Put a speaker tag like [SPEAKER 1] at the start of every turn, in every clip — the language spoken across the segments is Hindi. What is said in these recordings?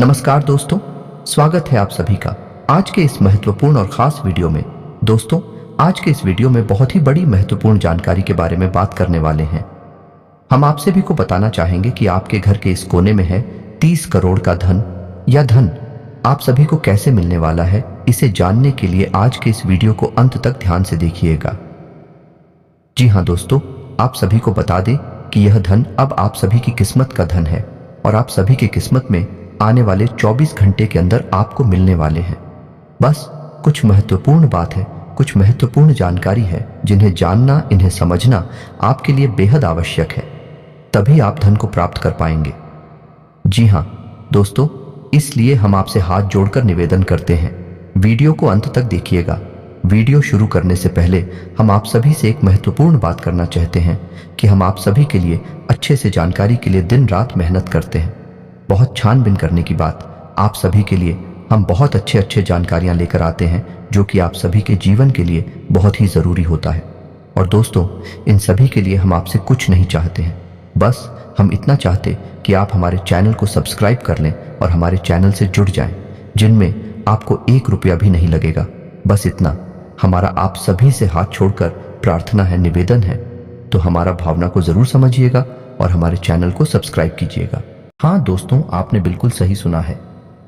[SPEAKER 1] नमस्कार दोस्तों, स्वागत है आप सभी का आज के इस महत्वपूर्ण और खास वीडियो में। दोस्तों, आज के इस वीडियो में बहुत ही बड़ी महत्वपूर्ण जानकारी के बारे में बात करने वाले हैं। हम आप सभी को बताना चाहेंगे कि आपके घर के इस कोने में है 30 करोड़ का धन या धन आप सभी को कैसे मिलने वाला है। इसे जानने के लिए आज के इस वीडियो को अंत तक ध्यान से देखिएगा। जी हाँ दोस्तों, आप सभी को बता दें कि यह धन अब आप सभी की किस्मत का धन है और आप सभी की किस्मत में आने वाले 24 घंटे के अंदर आपको मिलने वाले हैं। बस कुछ महत्वपूर्ण बात है, कुछ महत्वपूर्ण जानकारी है जिन्हें जानना, इन्हें समझना आपके लिए बेहद आवश्यक है, तभी आप धन को प्राप्त कर पाएंगे। जी हाँ दोस्तों, इसलिए हम आपसे हाथ जोड़कर निवेदन करते हैं, वीडियो को अंत तक देखिएगा। वीडियो शुरू करने से पहले हम आप सभी से एक महत्वपूर्ण बात करना चाहते हैं कि हम आप सभी के लिए अच्छे से जानकारी के लिए दिन रात मेहनत करते हैं। बहुत छानबीन करने की बात, आप सभी के लिए हम बहुत अच्छे जानकारियां लेकर आते हैं जो कि आप सभी के जीवन के लिए बहुत ही ज़रूरी होता है। और दोस्तों, इन सभी के लिए हम आपसे कुछ नहीं चाहते हैं, बस हम इतना चाहते कि आप हमारे चैनल को सब्सक्राइब कर लें और हमारे चैनल से जुड़ जाएं, जिनमें आपको 1 रुपया भी नहीं लगेगा। बस इतना हमारा आप सभी से हाथ छोड़कर प्रार्थना है, निवेदन है। तो हमारा भावना को ज़रूर समझिएगा और हमारे चैनल को सब्सक्राइब कीजिएगा। हाँ दोस्तों, आपने बिल्कुल सही सुना है।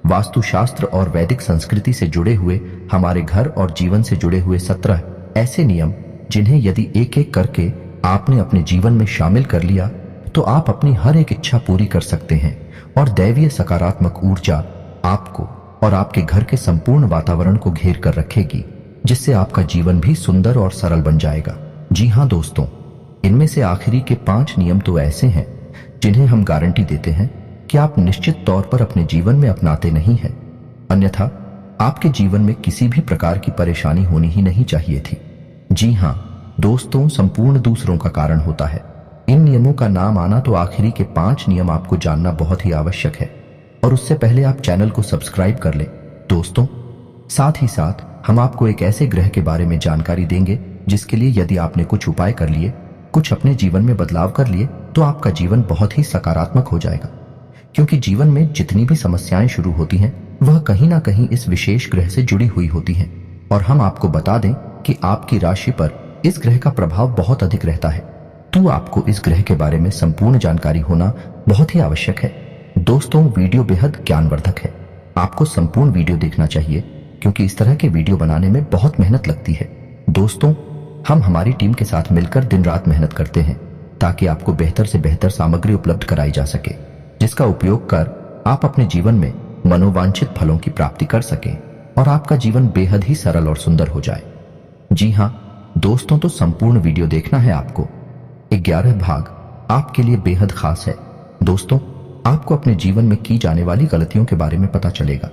[SPEAKER 1] वास्तुशास्त्र और वैदिक संस्कृति से जुड़े हुए हमारे घर और जीवन से जुड़े हुए 17 ऐसे नियम, जिन्हें यदि एक एक करके आपने अपने जीवन में शामिल कर लिया तो आप अपनी हर एक इच्छा पूरी कर सकते हैं और दैवीय सकारात्मक ऊर्जा आपको और आपके घर के संपूर्ण वातावरण को घेर कर रखेगी, जिससे आपका जीवन भी सुंदर और सरल बन जाएगा। जी हाँ दोस्तों, इनमें से आखिरी के 5 नियम तो ऐसे हैं जिन्हें हम गारंटी देते हैं कि आप निश्चित तौर पर अपने जीवन में अपनाते नहीं हैं, अन्यथा आपके जीवन में किसी भी प्रकार की परेशानी होनी ही नहीं चाहिए थी। जी हाँ दोस्तों, संपूर्ण दूसरों का कारण होता है। इन नियमों का नाम आना तो आखिरी के 5 नियम आपको जानना बहुत ही आवश्यक है, और उससे पहले आप चैनल को सब्सक्राइब कर लें। दोस्तों, साथ ही साथ हम आपको एक ऐसे ग्रह के बारे में जानकारी देंगे जिसके लिए यदि आपने कुछ उपाय कर लिए, कुछ अपने जीवन में बदलाव कर लिए, तो आपका जीवन बहुत ही सकारात्मक हो जाएगा। क्योंकि जीवन में जितनी भी समस्याएं शुरू होती हैं, वह कहीं ना कहीं इस विशेष ग्रह से जुड़ी हुई होती हैं। और हम आपको बता दें कि आपकी राशि पर इस ग्रह का प्रभाव बहुत अधिक रहता है, तो आपको इस ग्रह के बारे में संपूर्ण जानकारी होना बहुत ही आवश्यक है। दोस्तों, वीडियो बेहद ज्ञानवर्धक है, आपको संपूर्ण वीडियो देखना चाहिए, क्योंकि इस तरह के वीडियो बनाने में बहुत मेहनत लगती है। दोस्तों, हम हमारी टीम के साथ मिलकर दिन रात मेहनत करते हैं ताकि आपको बेहतर से बेहतर सामग्री उपलब्ध कराई जा सके, जिसका उपयोग कर आप अपने जीवन में मनोवांछित फलों की प्राप्ति कर सकें और आपका जीवन बेहद ही सरल और सुंदर हो जाए। जी हाँ दोस्तों, तो संपूर्ण वीडियो देखना है आपको। 11 भाग आपके लिए बेहद खास है। दोस्तों, आपको अपने जीवन में की जाने वाली गलतियों के बारे में पता चलेगा,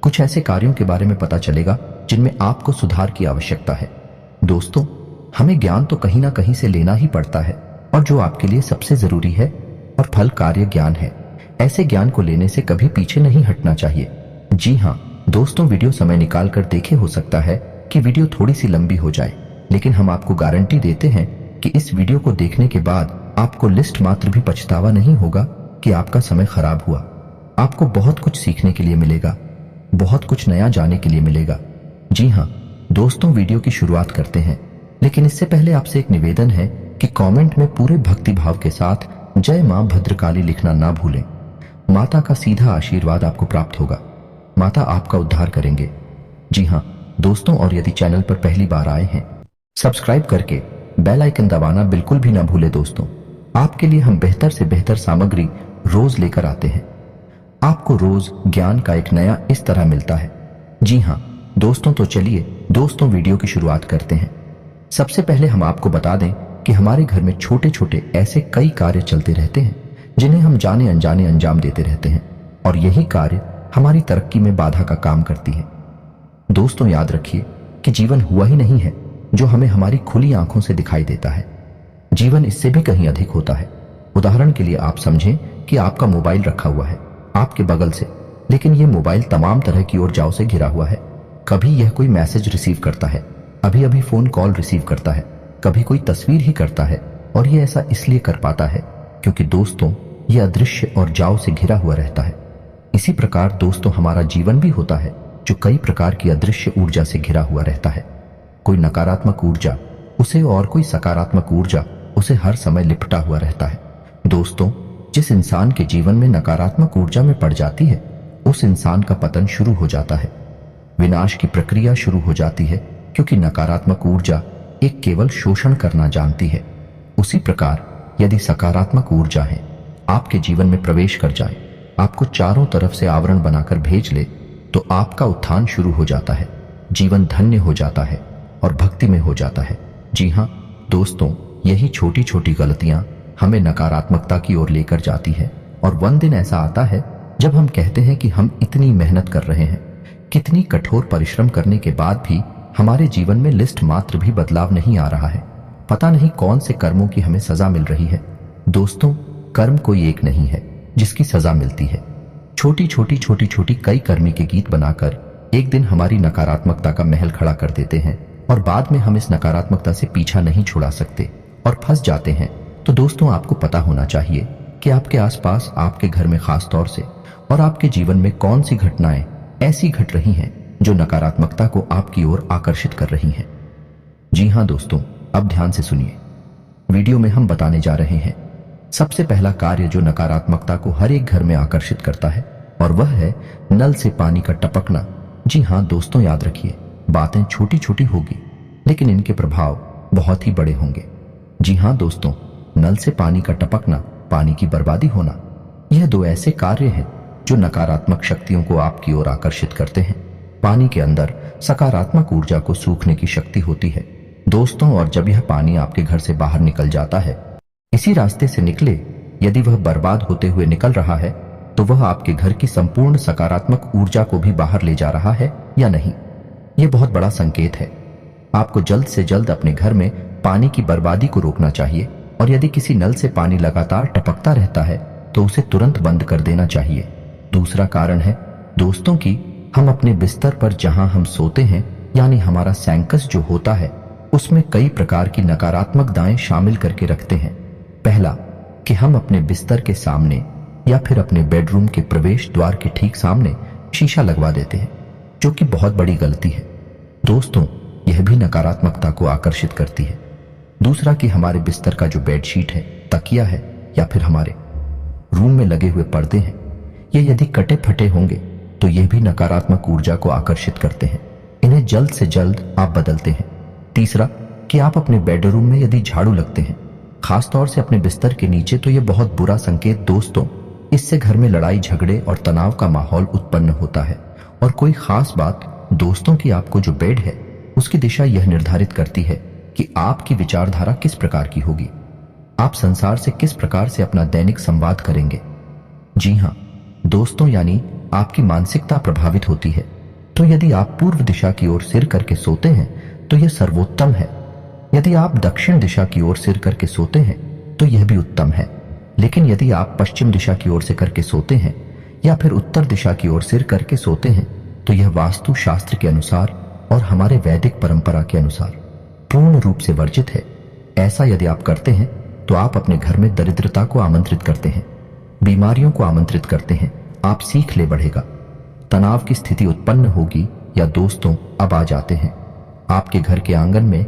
[SPEAKER 1] कुछ ऐसे कार्यों के बारे में पता चलेगा जिनमें आपको सुधार की आवश्यकता है। दोस्तों, हमें ज्ञान तो कहीं ना कहीं से लेना ही पड़ता है, और जो आपके लिए सबसे जरूरी है और फल कार्य ज्ञान है, ऐसे ज्ञान को लेने से कभी पीछे नहीं हटना चाहिए। जी हाँ दोस्तों, वीडियो समय निकाल कर देखे, हो सकता है कि वीडियो थोड़ी सी लंबी हो जाए, लेकिन हम आपको गारंटी देते हैं कि इस वीडियो को देखने के बाद आपको लिस्ट मात्र भी पछतावा नहीं होगा कि आपका समय खराब हुआ। आपको बहुत कुछ सीखने के लिए मिलेगा, बहुत कुछ नया जानने के लिए मिलेगा। जी हाँ दोस्तों, वीडियो की शुरुआत करते हैं, लेकिन इससे पहले आपसे एक निवेदन है कि कमेंट में पूरे भक्ति भाव के साथ जय मां भद्रकाली लिखना ना भूलें। माता का सीधा आशीर्वाद आपको प्राप्त होगा, माता आपका उद्धार करेंगे। जी हाँ दोस्तों, और यदि चैनल पर पहली बार आए हैं, सब्सक्राइब करके बेल आइकन दबाना बिल्कुल भी ना भूले। दोस्तों, आपके लिए हम बेहतर से बेहतर सामग्री रोज लेकर आते हैं, आपको रोज ज्ञान का एक नया इस तरह मिलता है। जी हाँ दोस्तों, तो चलिए दोस्तों वीडियो की शुरुआत करते हैं। सबसे पहले हम आपको बता दें कि हमारे घर में छोटे छोटे ऐसे कई कार्य चलते रहते हैं जिन्हें हम जाने अनजाने अंजाम देते रहते हैं, और यही कार्य हमारी तरक्की में बाधा का काम करती है। दोस्तों, याद रखिए कि जीवन हुआ ही नहीं है जो हमें हमारी खुली आंखों से दिखाई देता है। जीवन इससे भी कहीं अधिक होता है। उदाहरण के लिए आप समझें कि आपका मोबाइल रखा हुआ है आपके बगल से, लेकिन यह मोबाइल तमाम तरह की ओरजाओं से घिरा हुआ है। कभी यह कोई मैसेज रिसीव करता है, अभी अभी फोन कॉल रिसीव करता है, कभी कोई तस्वीर ही करता है, और यह ऐसा इसलिए कर पाता है क्योंकि दोस्तों, यह अदृश्य और जाव से घिरा हुआ रहता है। इसी प्रकार दोस्तों हमारा जीवन भी होता है जो कई प्रकार की अदृश्य ऊर्जा से घिरा हुआ रहता है। कोई नकारात्मक ऊर्जा उसे और कोई सकारात्मक ऊर्जा उसे हर समय लिपटा हुआ रहता है। दोस्तों, जिस इंसान के जीवन में नकारात्मक ऊर्जा में पड़ जाती है उस इंसान का पतन शुरू हो जाता है, विनाश की प्रक्रिया शुरू हो जाती है, क्योंकि नकारात्मक ऊर्जा एक केवल शोषण करना जानती है। उसी प्रकार यदि सकारात्मक ऊर्जा है आपके जीवन में प्रवेश कर जाए, आपको चारों तरफ से आवरण बनाकर भेज ले, तो आपका उत्थान शुरू हो जाता है, जीवन धन्य हो जाता है और भक्ति में हो जाता है। जी हाँ दोस्तों, यही छोटी छोटी गलतियां हमें नकारात्मकता की ओर लेकर जाती है। और वन दिन ऐसा आता है जब हम कहते हैं कि हम इतनी मेहनत कर रहे हैं, कितनी कठोर परिश्रम करने के बाद भी हमारे जीवन में लिस्ट मात्र भी बदलाव नहीं आ रहा है। पता नहीं कौन से कर्मों की हमें सजा मिल रही है। दोस्तों, कर्म कोई एक नहीं है जिसकी सजा मिलती है। छोटी छोटी कई कर्मी के गीत बनाकर एक दिन हमारी नकारात्मकता का महल खड़ा कर देते हैं और बाद में हम इस नकारात्मकता से पीछा नहीं छुड़ा सकते और फंस जाते हैं। तो दोस्तों, आपको पता होना चाहिए कि आपके आसपास, आपके घर में खास तौर से और आपके जीवन में कौन सी घटनाएं ऐसी घट रही हैं जो नकारात्मकता को आपकी ओर आकर्षित कर रही हैं। जी हाँ दोस्तों, अब ध्यान से सुनिए। वीडियो में हम बताने जा रहे हैं सबसे पहला कार्य जो नकारात्मकता को हर एक घर में आकर्षित करता है, और वह है नल से पानी का टपकना। जी हाँ दोस्तों, याद रखिए, बातें छोटी छोटी होगी लेकिन इनके प्रभाव बहुत ही बड़े होंगे। जी हाँ दोस्तों, नल से पानी का टपकना, पानी की बर्बादी होना, यह दो ऐसे कार्य हैं जो नकारात्मक शक्तियों को आपकी ओर आकर्षित करते हैं। पानी के अंदर सकारात्मक ऊर्जा को सूखने की शक्ति होती है दोस्तों, और जब यह पानी आपके घर से बाहर निकल जाता है, इसी रास्ते से निकले, यदि वह बर्बाद होते हुए निकल रहा है तो वह आपके घर की संपूर्ण सकारात्मक ऊर्जा को भी बाहर ले जा रहा है या नहीं। यह बहुत बड़ा संकेत है। आपको जल्द से जल्द अपने घर में पानी की बर्बादी को रोकना चाहिए, और यदि किसी नल से पानी लगातार टपकता रहता है तो उसे तुरंत बंद कर देना चाहिए। दूसरा कारण है दोस्तों कि हम अपने बिस्तर पर जहां हम सोते हैं, यानी हमारा सैंकस जो होता है, उसमें कई प्रकार की नकारात्मक दाएं शामिल करके रखते हैं। पहला कि हम अपने बिस्तर के सामने या फिर अपने बेडरूम के प्रवेश द्वार के ठीक सामने शीशा लगवा देते हैं, जो कि बहुत बड़ी गलती है दोस्तों। यह भी नकारात्मकता को आकर्षित करती है। दूसरा कि हमारे बिस्तर का जो बेडशीट है, तकिया है, या फिर हमारे रूम में लगे हुए पर्दे हैं, ये यदि कटे फटे होंगे तो यह भी नकारात्मक ऊर्जा को आकर्षित करते हैं। इन्हें जल्द से जल्द आप बदलते हैं। तीसरा कि आप अपने बेडरूम में यदि झाड़ू लगते हैं, खास तौर से अपने बिस्तर के नीचे, तो यह बहुत बुरा संकेत दोस्तों। इससे घर में लड़ाई झगड़े और तनाव का माहौल उत्पन्न होता है। और कोई खास बात दोस्तों कि आपको जो बेड है उसकी दिशा यह निर्धारित करती है कि आपकी विचारधारा किस प्रकार की होगी, आप संसार से किस प्रकार से अपना दैनिक संवाद करेंगे। जी हाँ दोस्तों, यानी आपकी मानसिकता प्रभावित होती है। तो यदि आप पूर्व दिशा की ओर सिर करके सोते हैं तो यह सर्वोत्तम है। यदि आप दक्षिण दिशा की ओर सिर करके सोते हैं तो यह भी उत्तम है। लेकिन यदि आप पश्चिम दिशा की ओर से करके सोते हैं या फिर उत्तर दिशा की ओर सिर करके सोते हैं तो यह वास्तु शास्त्र के अनुसार और हमारे वैदिक परंपरा के अनुसार पूर्ण रूप से वर्जित है। ऐसा यदि आप करते हैं तो आप अपने घर में दरिद्रता को आमंत्रित करते हैं, बीमारियों को आमंत्रित करते हैं। आप सीख ले बढ़ेगा, तनाव की स्थिति उत्पन्न होगी। या दोस्तों, अब आ जाते हैं आपके घर के आंगन में।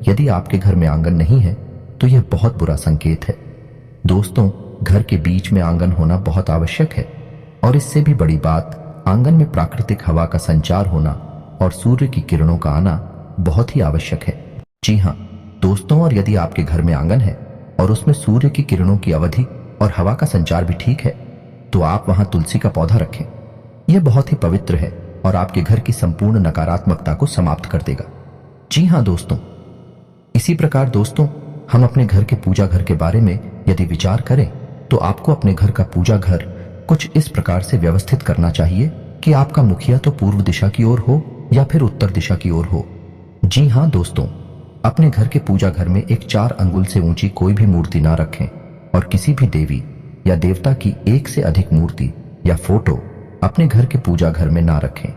[SPEAKER 1] यदि आपके घर में आंगन नहीं है तो यह बहुत बुरा संकेत है दोस्तों। घर के बीच में आंगन होना बहुत आवश्यक है, और इससे भी बड़ी बात, आंगन में प्राकृतिक हवा का संचार होना और सूर्य की किरणों का आना बहुत ही आवश्यक है। जी हाँ दोस्तों, और यदि आपके घर में आंगन है और उसमें सूर्य की किरणों की अवधि और हवा का संचार भी ठीक है, तो आप वहां तुलसी का पौधा रखें। यह बहुत ही पवित्र है और आपके घर की संपूर्ण नकारात्मकता को समाप्त कर देगा। जी हाँ दोस्तों, इसी प्रकार दोस्तों, हम अपने घर के पूजा घर के बारे में यदि विचार करें तो आपको अपने घर का पूजा घर कुछ इस प्रकार से व्यवस्थित करना चाहिए कि आपका मुखिया तो पूर्व दिशा की ओर हो या फिर उत्तर दिशा की ओर हो। जी हाँ दोस्तों, अपने घर के पूजा घर में एक 4 अंगुल से ऊंची कोई भी मूर्ति ना रखें, और किसी भी देवी या देवता की एक से अधिक मूर्ति या फोटो अपने घर के पूजा घर में ना रखें।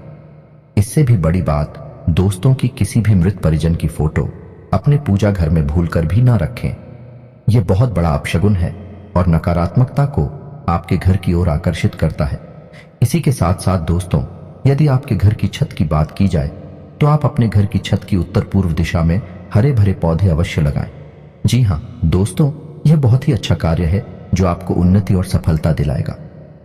[SPEAKER 1] इससे भी बड़ी बात दोस्तों की किसी भी मृत परिजन की फोटो अपने पूजा घर में भूलकर भी ना रखें। यह बहुत बड़ा अपशगुन है और नकारात्मकता को आपके घर की ओर आकर्षित करता है। इसी के साथ साथ दोस्तों, यदि आपके घर की छत की बात की जाए तो आप अपने घर की छत की उत्तर पूर्व दिशा में हरे भरे पौधे अवश्य लगाएं। जी हाँ दोस्तों, यह बहुत ही अच्छा कार्य है जो आपको उन्नति और सफलता दिलाएगा।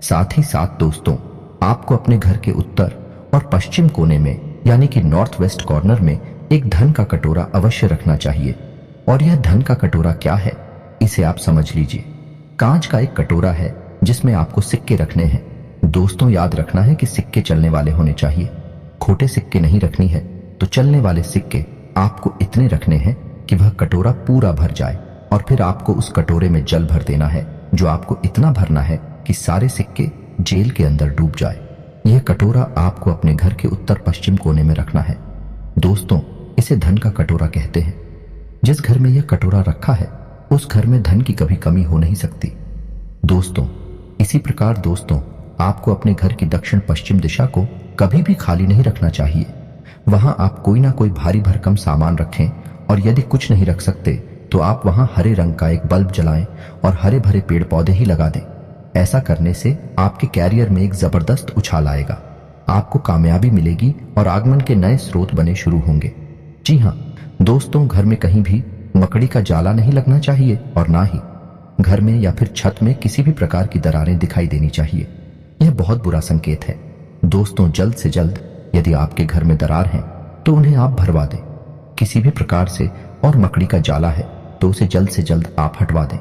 [SPEAKER 1] साथ ही साथ दोस्तों, आपको अपने घर के उत्तर और पश्चिम कोने में यानी कि नॉर्थ वेस्ट कॉर्नर में एक धन का कटोरा अवश्य रखना चाहिए। और यह धन का कटोरा क्या है, इसे आप समझ लीजिए। कांच का एक कटोरा है जिसमें आपको सिक्के रखने हैं। दोस्तों याद रखना है कि सिक्के चलने वाले होने चाहिए, खोटे सिक्के नहीं रखनी है। तो चलने वाले सिक्के आपको इतने रखने हैं कि वह कटोरा पूरा भर जाए, और फिर आपको उस कटोरे में जल भर देना है जो आपको इतना भरना है कि सारे सिक्के जेल के अंदर डूब जाए। यह कटोरा आपको अपने घर के उत्तर पश्चिम कोने में रखना है। दोस्तों, इसे धन का कटोरा कहते हैं। जिस घर में यह कटोरा रखा है उस घर में धन की कभी कमी हो नहीं सकती। दोस्तों, इसी प्रकार दोस्तों, आपको अपने घर की दक्षिण पश्चिम दिशा को कभी भी खाली नहीं रखना चाहिए। वहां आप कोई ना कोई भारी भरकम सामान रखें, और यदि कुछ नहीं रख सकते तो आप वहां हरे रंग का एक बल्ब जलाएं और हरे भरे पेड़ पौधे ही लगा दें। ऐसा करने से आपके कैरियर में एक जबरदस्त उछाल आएगा, आपको कामयाबी मिलेगी और आगमन के नए स्रोत बने शुरू होंगे। जी हाँ दोस्तों, घर में कहीं भी मकड़ी का जाला नहीं लगना चाहिए, और ना ही घर में या फिर छत में किसी भी प्रकार की दरारें दिखाई देनी चाहिए। यह बहुत बुरा संकेत है। दोस्तों, जल्द से जल्द यदि आपके घर में दरार हैं तो उन्हें आप भरवा दें किसी भी प्रकार से, और मकड़ी का जाला है तो उसे जल्द से जल्द आप हटवा दें।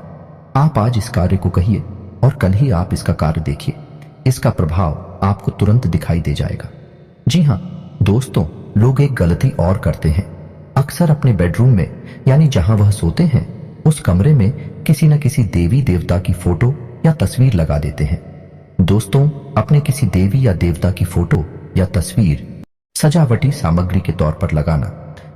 [SPEAKER 1] आप आज इस कार्य को कहिए और कल ही आप इसका कार्य देखिए, इसका प्रभाव आपको तुरंत दिखाई दे जाएगा। जी हाँ दोस्तों, लोग एक गलती और करते हैं। अक्सर अपने बेडरूम में यानी जहां वह सोते हैं उस कमरे में किसी न किसी देवी देवता की फोटो या तस्वीर लगा देते हैं। दोस्तों, अपने किसी देवी या देवता की फोटो या तस्वीर सजावटी सामग्री के तौर पर लगाना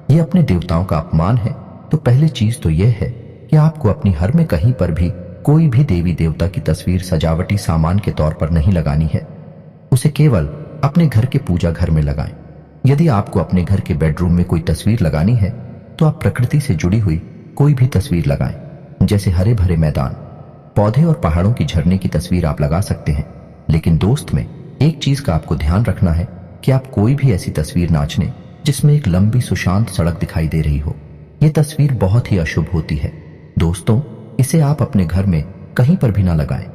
[SPEAKER 1] यह अपने देवताओं का अपमान है। तो पहली चीज तो यह है कि आपको अपनी घर में कहीं पर भी कोई भी देवी देवता की तस्वीर सजावटी सामान के तौर पर नहीं लगानी है। उसे केवल अपने घर के पूजा घर में लगाएं। यदि आपको अपने घर के बेडरूम में कोई तस्वीर लगानी है तो आप प्रकृति से जुड़ी हुई कोई भी तस्वीर लगाएं। जैसे हरे भरे मैदान, पौधे और पहाड़ों की झरने की तस्वीर आप लगा सकते हैं। लेकिन दोस्त में एक चीज का आपको ध्यान रखना है कि आप कोई भी ऐसी तस्वीर ना चुनें जिसमें एक लंबी सुशांत सड़क दिखाई दे रही हो। यह तस्वीर बहुत ही अशुभ होती है। दोस्तों, इसे आप अपने घर में कहीं पर भी ना लगाएं।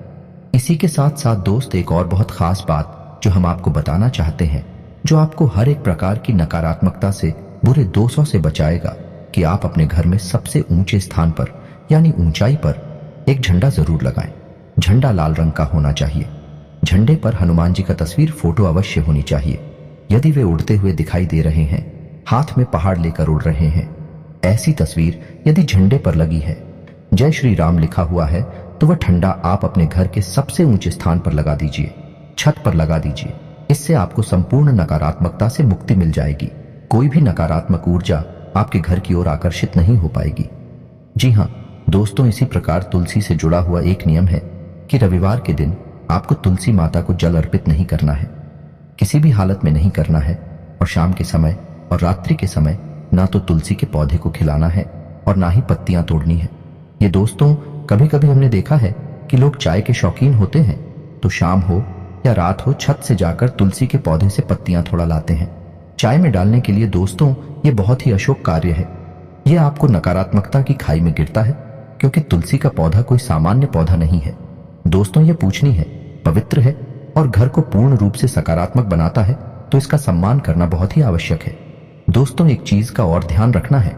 [SPEAKER 1] इसी के साथ साथ दोस्त, एक और बहुत खास बात जो हम आपको बताना चाहते हैं, जो आपको हर एक प्रकार की नकारात्मकता से, बुरे दोषों से बचाएगा, कि आप अपने घर में सबसे ऊंचे स्थान पर यानी ऊंचाई पर एक झंडा जरूर लगाएं। झंडा लाल रंग का होना चाहिए। झंडे पर हनुमान जी का तस्वीर फोटो अवश्य होनी चाहिए। यदि वे उड़ते हुए दिखाई दे रहे हैं, हाथ में पहाड़ लेकर उड़ रहे हैं, ऐसी तस्वीर यदि झंडे पर लगी है, जय श्री राम लिखा हुआ है, तो वह झंडा आप अपने घर के सबसे ऊंचे स्थान पर लगा दीजिए, छत पर लगा दीजिए। इससे आपको संपूर्ण नकारात्मकता से मुक्ति मिल जाएगी। कोई भी नकारात्मक ऊर्जा आपके घर की ओर आकर्षित नहीं हो पाएगी। जी हाँ दोस्तों, इसी प्रकार तुलसी से जुड़ा हुआ एक नियम है कि रविवार के दिन आपको तुलसी माता को जल अर्पित नहीं करना है, किसी भी हालत में नहीं करना है। और शाम के समय और रात्रि के समय ना तो तुलसी के पौधे को खिलाना है और ना ही पत्तियां तोड़नी है। ये दोस्तों, कभी कभी हमने देखा है कि लोग चाय के शौकीन होते हैं तो शाम हो या रात हो, छत से जाकर तुलसी के पौधे से पत्तियां थोड़ा लाते हैं चाय में डालने के लिए। दोस्तों, ये बहुत ही अशुभ कार्य है। यह आपको नकारात्मकता की खाई में गिरता है, क्योंकि तुलसी का पौधा कोई सामान्य पौधा नहीं है। दोस्तों, यह पूजनीय है, पवित्र है और घर को पूर्ण रूप से सकारात्मक बनाता है, तो इसका सम्मान करना बहुत ही आवश्यक है। दोस्तों, एक चीज का और ध्यान रखना है।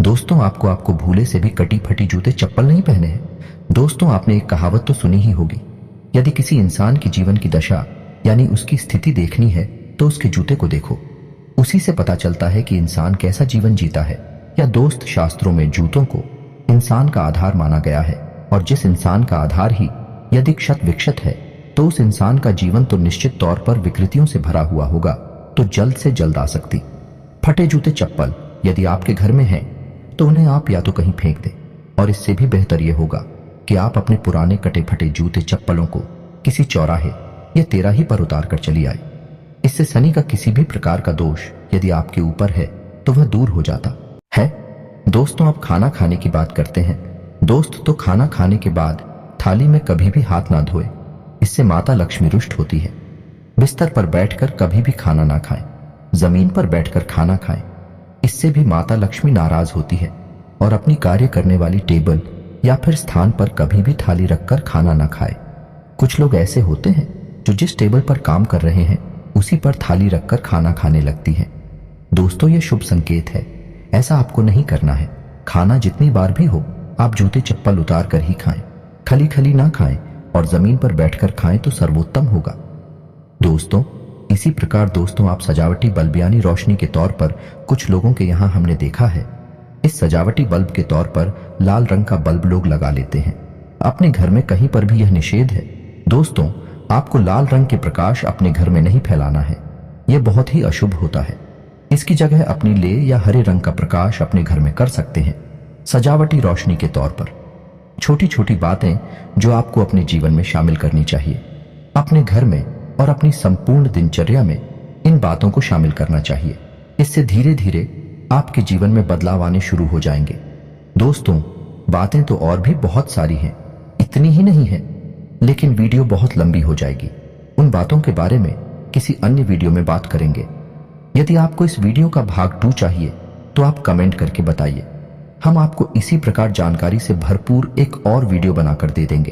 [SPEAKER 1] दोस्तों, आपको भूले से भी कटी फटी जूते चप्पल नहीं पहने हैं। दोस्तों, आपने एक कहावत तो सुनी ही होगी, यदि किसी इंसान की जीवन की दशा यानी उसकी स्थिति देखनी है तो उसके जूते को देखो, उसी से पता चलता है कि इंसान कैसा जीवन जीता है। या दोस्त, शास्त्रों में जूतों को इंसान का आधार माना गया है, और जिस इंसान का आधार ही यदि क्षत विक्षत है तो उस इंसान का जीवन तो निश्चित तौर पर विकृतियों से भरा हुआ होगा। तो जल्द से जल्द आ सकती फटे जूते चप्पल यदि आपके घर में हैं तो उन्हें आप या तो कहीं फेंक दें, और इससे भी बेहतर यह होगा कि आप अपने पुराने कटे फटे जूते चप्पलों को किसी चौराहे या तेराही पर उतार कर चली आए। इससे शनि का किसी भी प्रकार का दोष यदि आपके ऊपर है तो वह दूर हो जाता है। दोस्तों, अब खाना खाने की बात करते हैं। दोस्त, तो खाना खाने के बाद थाली में कभी भी हाथ ना धोए, इससे माता लक्ष्मी रुष्ट होती है। बिस्तर पर बैठकर कभी भी खाना ना खाएं, जमीन पर बैठकर खाना खाएं। इससे भी माता लक्ष्मी नाराज होती है और अपनी कार्य करने वाली टेबल या फिर स्थान पर कभी भी थाली रखकर खाना ना खाए। कुछ लोग ऐसे होते हैं जो जिस टेबल पर काम कर रहे हैं उसी पर थाली रखकर खाना खाने लगती हैं। दोस्तों, ये शुभ संकेत है, ऐसा आपको नहीं करना है। खाना जितनी बार भी हो आप जूते चप्पल उतार कर ही खाएं, खली खली ना खाएं और जमीन पर बैठकर खाएं तो सर्वोत्तम होगा। दोस्तों, इसी प्रकार दोस्तों आप सजावटी बल्ब यानी रोशनी के तौर पर कुछ लोगों के यहाँ हमने देखा है, इस सजावटी बल्ब के तौर पर लाल रंग का बल्ब लोग लगा लेते हैं अपने घर में। कहीं पर भी यह निषेध है। दोस्तों, आपको लाल रंग के प्रकाश अपने घर में नहीं फैलाना है, यह बहुत ही अशुभ होता है। इसकी जगह अपनी ले या हरे रंग का प्रकाश अपने घर में कर सकते हैं सजावटी रोशनी के तौर पर। छोटी छोटी बातें जो आपको अपने जीवन में शामिल करनी चाहिए, अपने घर में और अपनी संपूर्ण दिनचर्या में इन बातों को शामिल करना चाहिए। इससे धीरे धीरे आपके जीवन में बदलाव आने शुरू हो जाएंगे। दोस्तों, बातें तो और भी बहुत सारी हैं, इतनी ही नहीं है, लेकिन वीडियो बहुत लंबी हो जाएगी। उन बातों के बारे में किसी अन्य वीडियो में बात करेंगे। यदि आपको इस वीडियो का भाग 2 चाहिए तो आप कमेंट करके बताइए, हम आपको इसी प्रकार जानकारी से भरपूर एक और वीडियो बनाकर दे देंगे।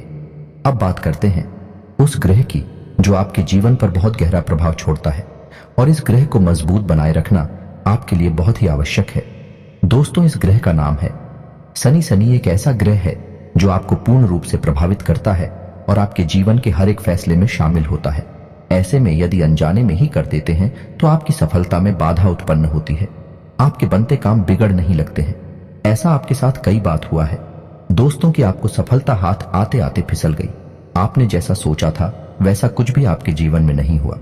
[SPEAKER 1] अब बात करते हैं उस ग्रह की जो आपके जीवन पर बहुत गहरा प्रभाव छोड़ता है और इस ग्रह को मजबूत बनाए रखना आपके लिए बहुत ही आवश्यक है। दोस्तों, इस ग्रह का नाम है शनि। शनि एक ऐसा ग्रह है जो आपको पूर्ण रूप से प्रभावित करता है और आपके जीवन के हर एक फैसले में शामिल होता है। ऐसे में यदि अनजाने में ही कर देते हैं तो आपकी सफलता में बाधा उत्पन्न होती है, आपके बनते काम बिगड़ नहीं लगते हैं। ऐसा आपके साथ कई बार हुआ है दोस्तों कि आपको सफलता हाथ आते आते फिसल गई। आपने जैसा सोचा था वैसा कुछ भी आपके जीवन में नहीं हुआ।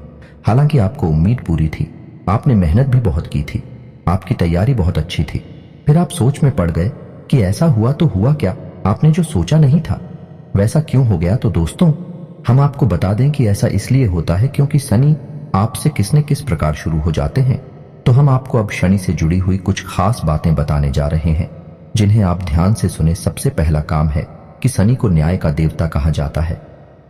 [SPEAKER 1] हालांकि आपको उम्मीद पूरी थी, आपने मेहनत भी बहुत की थी, आपकी तैयारी बहुत अच्छी थी, फिर आप सोच में पड़ गए कि ऐसा हुआ तो हुआ क्या, आपने जो सोचा नहीं था वैसा क्यों हो गया। तो दोस्तों, हम आपको बता दें कि ऐसा इसलिए होता है क्योंकि शनि आपसे किस न किस प्रकार शुरू हो जाते हैं। तो हम आपको अब शनि से जुड़ी हुई कुछ खास बातें बताने जा रहे हैं जिन्हें आप ध्यान से सुने। सबसे पहला काम है कि शनि को न्याय का देवता कहा जाता है,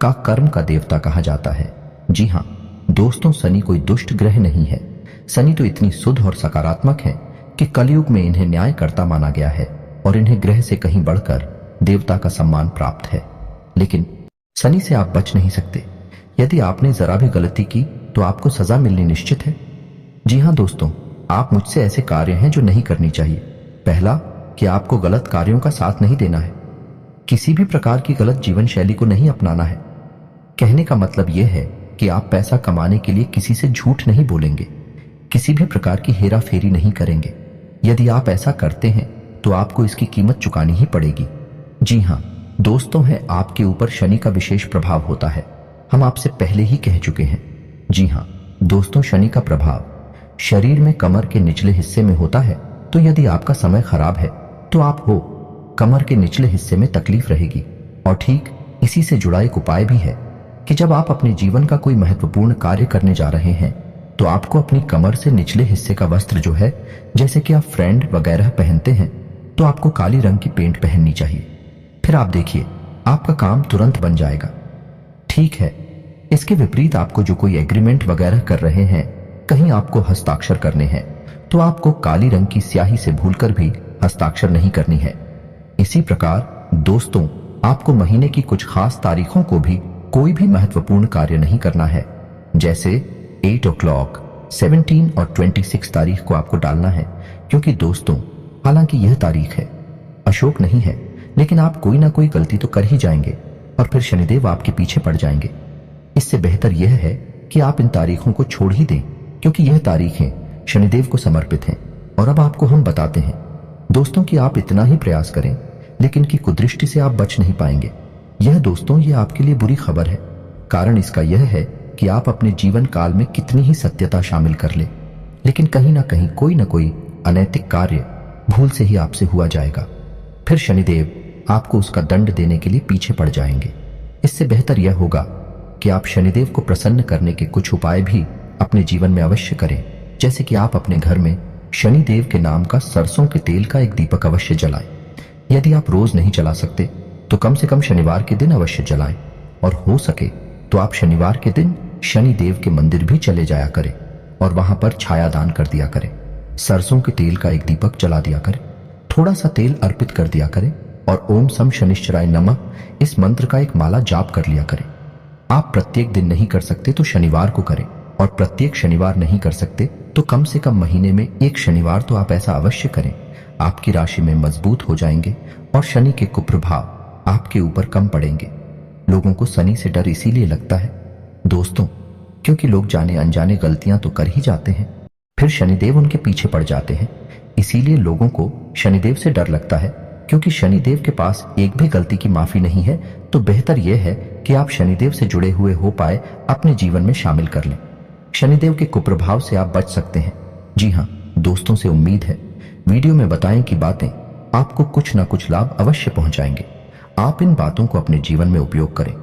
[SPEAKER 1] का कर्म का देवता कहा जाता है। जी हाँ दोस्तों, शनि कोई दुष्ट ग्रह नहीं है। शनि तो इतनी शुद्ध और सकारात्मक है कि कलयुग में इन्हें न्यायकर्ता माना गया है और इन्हें ग्रह से कहीं बढ़कर देवता का सम्मान प्राप्त है। लेकिन शनि से आप बच नहीं सकते। यदि आपने जरा भी गलती की तो आपको सजा मिलनी निश्चित है। जी हाँ दोस्तों, आप मुझसे ऐसे कार्य हैं जो नहीं करनी चाहिए। पहला कि आपको गलत कार्यों का साथ नहीं देना है, किसी भी प्रकार की गलत जीवन शैली को नहीं अपनाना है। कहने का मतलब यह है कि आप पैसा कमाने के लिए किसी से झूठ नहीं बोलेंगे, किसी भी प्रकार की हेरा फेरी नहीं करेंगे। यदि आप ऐसा करते हैं तो आपको इसकी कीमत चुकानी ही पड़ेगी। जी हाँ दोस्तों, है आपके ऊपर शनि का विशेष प्रभाव होता है, हम आपसे पहले ही कह चुके हैं। जी हाँ दोस्तों, शनि का प्रभाव शरीर में कमर के निचले हिस्से में होता है। तो यदि आपका समय खराब है तो आप हो कमर के निचले हिस्से में तकलीफ रहेगी। और ठीक इसी से जुड़ा एक उपाय भी है कि जब आप अपने जीवन का कोई महत्वपूर्ण कार्य करने जा रहे हैं तो आपको अपनी कमर से निचले हिस्से का वस्त्र जो है, जैसे कि आप फ्रेंड वगैरह पहनते हैं, तो आपको काली रंग की पेंट पहननी चाहिए। फिर आप देखिए आपका काम तुरंत बन जाएगा। ठीक है, इसके विपरीत आपको जो कोई एग्रीमेंट वगैरह कर रहे हैं, कहीं आपको हस्ताक्षर करने हैं, तो आपको काली रंग की स्याही से भूलकर भी हस्ताक्षर नहीं करनी है। इसी प्रकार दोस्तों, आपको महीने की कुछ खास तारीखों को भी कोई भी महत्वपूर्ण कार्य नहीं करना है। जैसे 8 o'clock, 17 और 26 तारीख को आपको डालना है, क्योंकि दोस्तों हालांकि यह तारीख है, अशोक नहीं है, लेकिन आप कोई ना कोई गलती तो कर ही जाएंगे और फिर शनिदेव आपके पीछे पड़ जाएंगे। इससे बेहतर यह है कि आप इन तारीखों को छोड़ ही दें, क्योंकि यह तारीखें शनिदेव को समर्पित हैं। और अब आपको हम बताते हैं दोस्तों कि आप इतना ही प्रयास करें, लेकिन की कुदृष्टि से आप बच नहीं पाएंगे। यह दोस्तों ये आपके लिए बुरी खबर है। कारण इसका यह है कि आप अपने जीवन काल में कितनी ही सत्यता शामिल कर ले, लेकिन कहीं ना कहीं कोई ना कोई अनैतिक कार्य भूल से ही आपसे हुआ जाएगा। फिर शनिदेव आपको उसका दंड देने के लिए पीछे पड़ जाएंगे। इससे बेहतर यह होगा कि आप शनिदेव को प्रसन्न करने के कुछ उपाय भी अपने जीवन में अवश्य करें। जैसे कि आप अपने घर में शनिदेव के नाम का सरसों के तेल का एक दीपक अवश्य जलाएं। यदि आप रोज नहीं जला सकते तो कम से कम शनिवार के दिन अवश्य जलाएं, और हो सके तो आप शनिवार के दिन शनि देव के मंदिर भी चले जाया करें और वहां पर छाया दान कर दिया करें। सरसों के तेल का एक दीपक जला दिया करें, थोड़ा सा तेल अर्पित कर दिया करें और ओम सम शनिश्चराय नमः इस मंत्र का एक माला जाप कर लिया करें। आप प्रत्येक दिन नहीं कर सकते तो शनिवार को करें, और प्रत्येक शनिवार नहीं कर सकते तो कम से कम महीने में एक शनिवार तो आप ऐसा अवश्य करें। आपकी राशि में मजबूत हो जाएंगे और शनि के कुप्रभाव आपके ऊपर कम पड़ेंगे। लोगों को शनि से डर इसीलिए लगता है दोस्तों, क्योंकि लोग जाने अनजाने गलतियां तो कर ही जाते हैं, फिर शनिदेव उनके पीछे पड़ जाते हैं। इसीलिए लोगों को शनिदेव से डर लगता है, क्योंकि शनिदेव के पास एक भी गलती की माफी नहीं है। तो बेहतर यह है कि आप शनिदेव से जुड़े हुए हो पाए अपने जीवन में शामिल कर लें। शनिदेव के कुप्रभाव से आप बच सकते हैं। जी हाँ दोस्तों, से उम्मीद है वीडियो में बताएं कि बातें आपको कुछ ना कुछ लाभ अवश्य पहुंचाएंगे। आप इन बातों को अपने जीवन में उपयोग करें।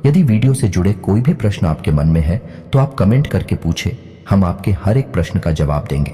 [SPEAKER 1] यदि वीडियो से जुड़े कोई भी प्रश्न आपके मन में है तो आप कमेंट करके पूछें, हम आपके हर एक प्रश्न का जवाब देंगे।